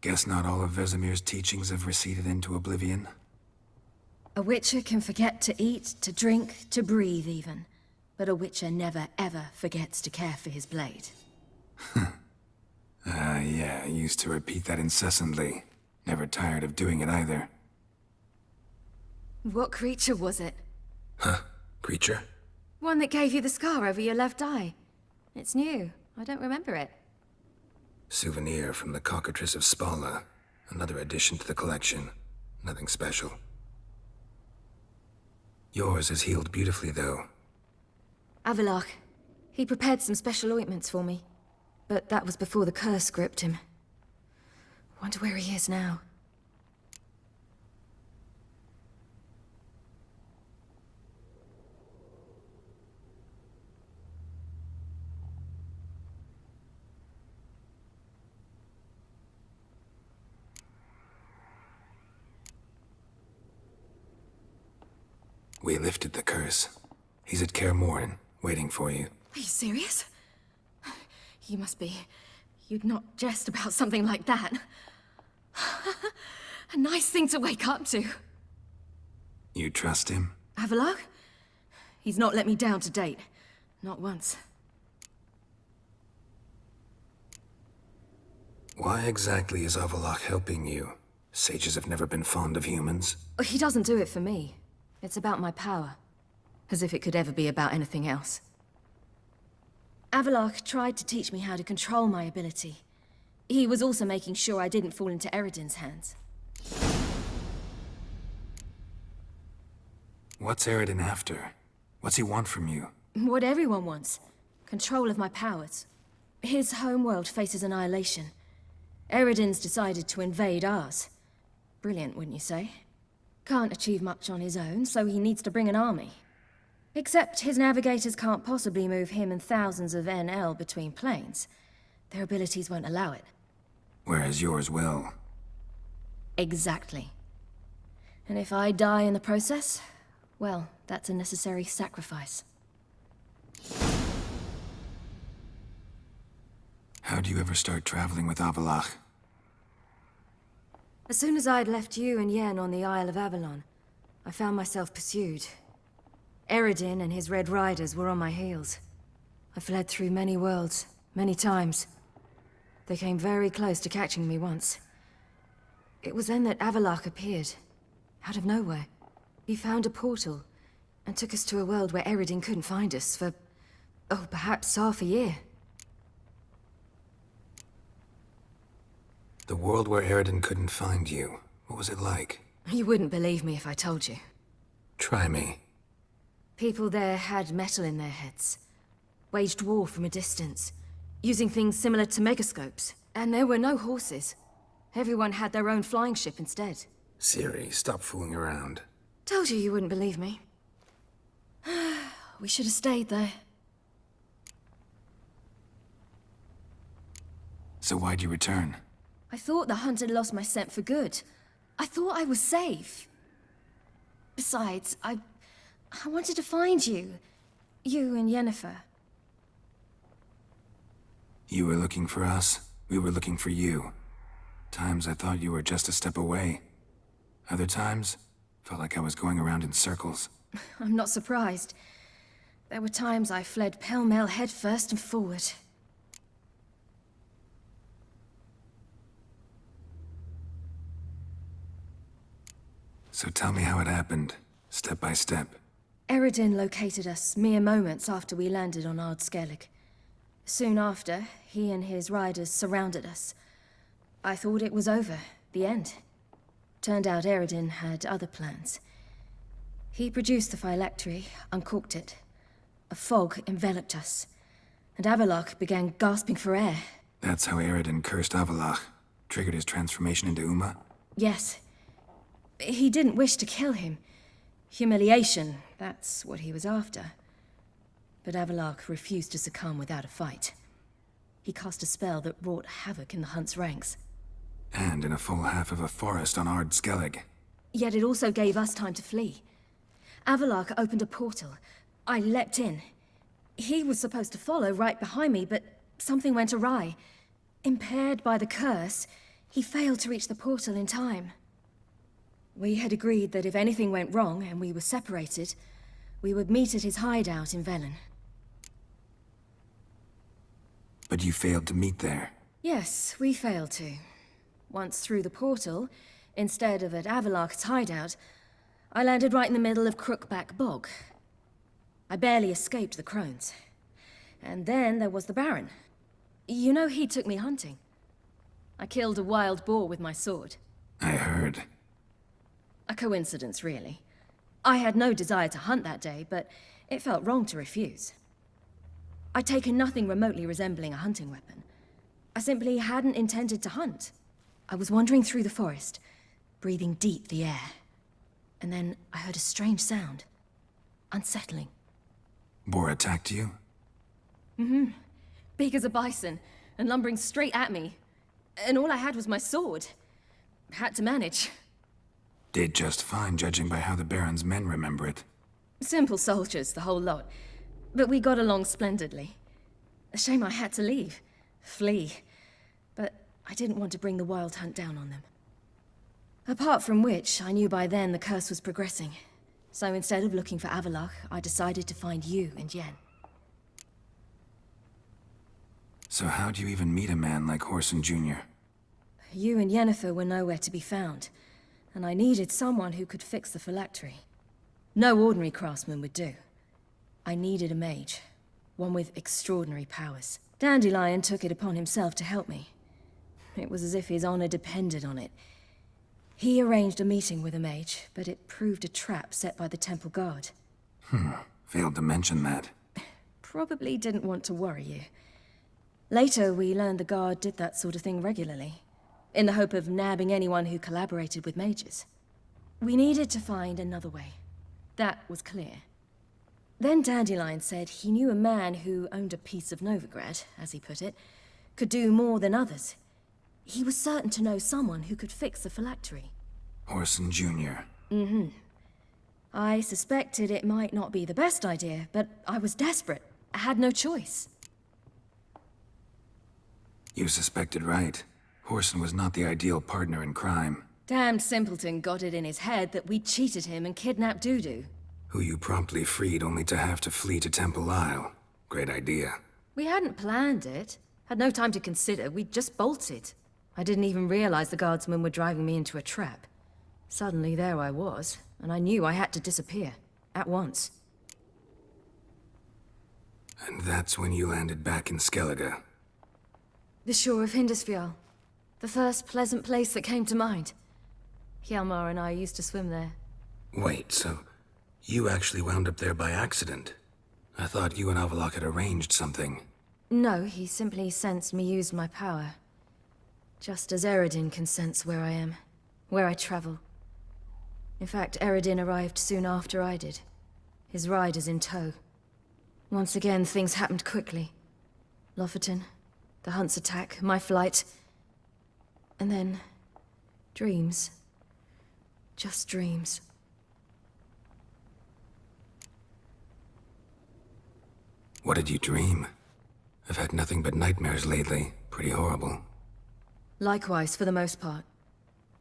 Guess not all of Vesemir's teachings have receded into oblivion. A Witcher can forget to eat, to drink, to breathe even. But a Witcher never ever forgets to care for his blade. Yeah, I used to repeat that incessantly. Never tired of doing it either. What creature was it? Huh? Creature? One that gave you the scar over your left eye. It's new. I don't remember it. Souvenir from the Cockatrice of Spala. Another addition to the collection. Nothing special. Yours has healed beautifully, though. Avallac'h. He prepared some special ointments for me. But that was before the curse gripped him. Wonder where he is now. We lifted the curse. He's at Kaer Morhen, waiting for you. Are you serious? You must be. You'd not jest about something like that. A nice thing to wake up to. You trust him? Avallac'h? He's not let me down to date. Not once. Why exactly is Avallac'h helping you? Sages have never been fond of humans. He doesn't do it for me. It's about my power. As if it could ever be about anything else. Avallac'h tried to teach me how to control my ability. He was also making sure I didn't fall into Eredin's hands. What's Eredin after? What's he want from you? What everyone wants. Control of my powers. His homeworld faces annihilation. Eredin's decided to invade ours. Brilliant, wouldn't you say? Can't achieve much on his own, so he needs to bring an army. Except his navigators can't possibly move him and thousands of NL between planes. Their abilities won't allow it. Whereas yours will. Exactly. And if I die in the process, well, that's a necessary sacrifice. How'd you ever start traveling with Avallac'h? As soon as I'd left you and Yen on the Isle of Avalon, I found myself pursued. Eredin and his Red Riders were on my heels. I fled through many worlds, many times. They came very close to catching me once. It was then that Avallac'h appeared, out of nowhere. He found a portal, and took us to a world where Eredin couldn't find us for, oh, perhaps half a year. The world where Eredin couldn't find you. What was it like? You wouldn't believe me if I told you. Try me. People there had metal in their heads. Waged war from a distance, using things similar to megascopes. And there were no horses. Everyone had their own flying ship instead. Ciri, stop fooling around. Told you you wouldn't believe me. We should have stayed there. So why'd you return? I thought the hunt had lost my scent for good. I thought I was safe. Besides, I wanted to find you. You and Yennefer. You were looking for us. We were looking for you. Times I thought you were just a step away. Other times, felt like I was going around in circles. I'm not surprised. There were times I fled pell-mell headfirst and forward. So tell me how it happened, step by step. Eredin located us mere moments after we landed on Ard Skellig. Soon after, he and his riders surrounded us. I thought it was over, the end. Turned out Eredin had other plans. He produced the phylactery, uncorked it. A fog enveloped us, and Avallac'h began gasping for air. That's how Eredin cursed Avallac'h, triggered his transformation into Uma? Yes. He didn't wish to kill him. Humiliation, that's what he was after. But Avallac'h refused to succumb without a fight. He cast a spell that wrought havoc in the hunt's ranks. And in a full half of a forest on Ard Skellig. Yet it also gave us time to flee. Avallac'h opened a portal. I leapt in. He was supposed to follow right behind me, but something went awry. Impaired by the curse, He failed to reach the portal in time. We had agreed that if anything went wrong and we were separated, we would meet at his hideout in Velen. But you failed to meet there. Yes, we failed to. Once through the portal, instead of at Avalok's hideout, I landed right in the middle of Crookback Bog. I barely escaped the crones. And then there was the Baron. You know, he took me hunting. I killed a wild boar with my sword. I heard. A coincidence, really. I had no desire to hunt that day, but it felt wrong to refuse. I'd taken nothing remotely resembling a hunting weapon. I simply hadn't intended to hunt. I was wandering through the forest, breathing deep the air. And then I heard a strange sound. Unsettling. Boar attacked you? Big as a bison, and lumbering straight at me. And all I had was my sword. Had to manage. Did just fine, judging by how the Baron's men remember it. Simple soldiers, the whole lot. But we got along splendidly. A shame I had to leave. Flee. But I didn't want to bring the Wild Hunt down on them. Apart from which, I knew by then the curse was progressing. So instead of looking for Avallac'h, I decided to find you and Yen. So how'd you even meet a man like Whoreson Jr.? You and Yennefer were nowhere to be found, and I needed someone who could fix the phylactery. No ordinary craftsman would do. I needed a mage, one with extraordinary powers. Dandelion took it upon himself to help me. It was as if his honor depended on it. He arranged a meeting with a mage, but it proved a trap set by the temple guard. Failed to mention that. Probably didn't want to worry you. Later, we learned the guard did that sort of thing regularly, in the hope of nabbing anyone who collaborated with mages. We needed to find another way. That was clear. Then Dandelion said he knew a man who owned a piece of Novigrad, as he put it, could do more than others. He was certain to know someone who could fix the phylactery. Whoreson Jr. I suspected it might not be the best idea, but I was desperate. I had no choice. You suspected right. Whoreson was not the ideal partner in crime. Damned simpleton got it in his head that we'd cheated him and kidnapped Dudu. Who you promptly freed only to have to flee to Temple Isle. Great idea. We hadn't planned it. Had no time to consider. We'd just bolted. I didn't even realize the guardsmen were driving me into a trap. Suddenly there I was, and I knew I had to disappear. At once. And that's when you landed back in Skellige. The shore of Hindisfjall. The first pleasant place that came to mind. Hjalmar and I used to swim there. Wait, so you actually wound up there by accident? I thought you and Avallac'h had arranged something. No, he simply sensed me use my power. Just as Eredin can sense where I am, where I travel. In fact, Eredin arrived soon after I did. His riders in tow. Once again, things happened quickly. Lofoten, the Hunt's attack, my flight. And then... dreams. Just dreams. What did you dream? I've had nothing but nightmares lately. Pretty horrible. Likewise, for the most part.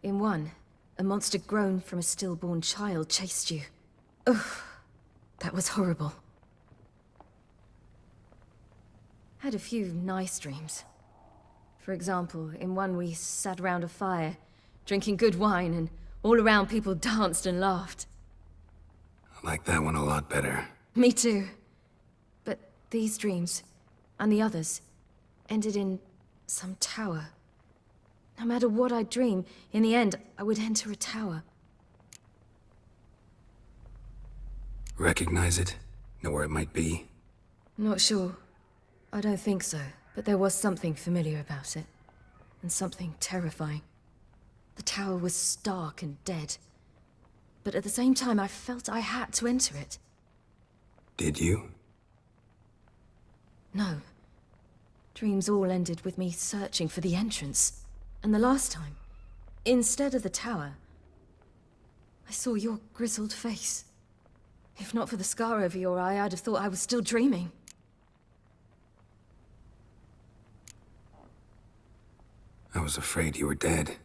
In one, a monster grown from a stillborn child chased you. Ugh, that was horrible. Had a few nice dreams. For example, in one we sat around a fire, drinking good wine, and all around people danced and laughed. I like that one a lot better. Me too. But these dreams, and the others, ended in some tower. No matter what I dream, in the end, I would enter a tower. Recognize it? Know where it might be? Not sure. I don't think so, but there was something familiar about it. And something terrifying. The tower was stark and dead. But at the same time, I felt I had to enter it. Did you? No. Dreams all ended with me searching for the entrance. And the last time, instead of the tower, I saw your grizzled face. If not for the scar over your eye, I'd have thought I was still dreaming. I was afraid you were dead.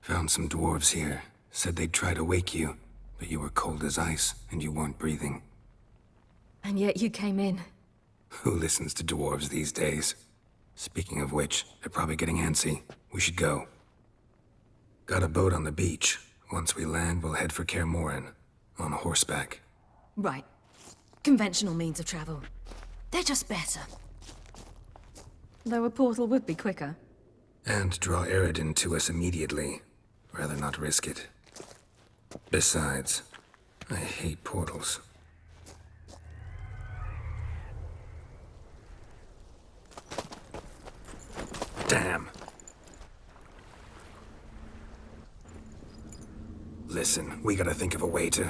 Found some dwarves here. Said they'd try to wake you, but you were cold as ice, and you weren't breathing. And yet you came in. Who listens to dwarves these days? Speaking of which, they're probably getting antsy. We should go. Got a boat on the beach. Once we land, we'll head for Kaer Morhen. On horseback. Right. Conventional means of travel. They're just better. Though a portal would be quicker. And draw Eredin to us immediately. Rather not risk it. Besides, I hate portals. Damn. Listen, we gotta think of a way to...